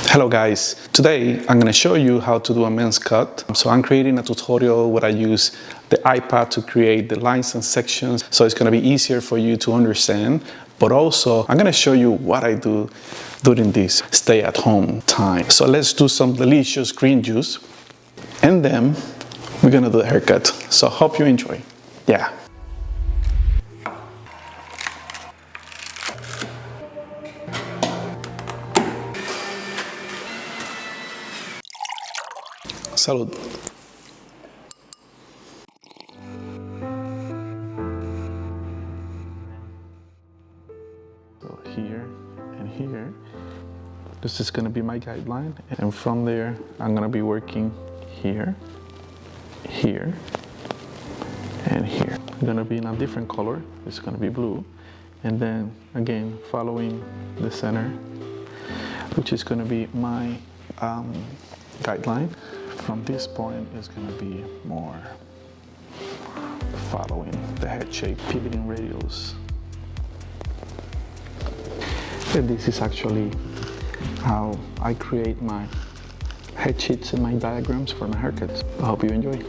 Hello guys, today I'm going to show you how to do a men's cut. So I'm creating a tutorial where I use the iPad to create the lines and sections, so it's going to be easier for you to understand. But also I'm going to show you what I do during this stay at home time. So let's do some delicious green juice and then we're going to do the haircut. So hope you enjoy. Yeah. Salud. So here and here, this is going to be my guideline, and from there I'm going to be working here, here, and here. I'm going to be in a different color. It's going to be blue, and then again following the center, which is going to be my guideline. From this point is going to be more following the head shape, pivoting radius. And this is actually how I create my head sheets and my diagrams for my haircuts. I hope you enjoy.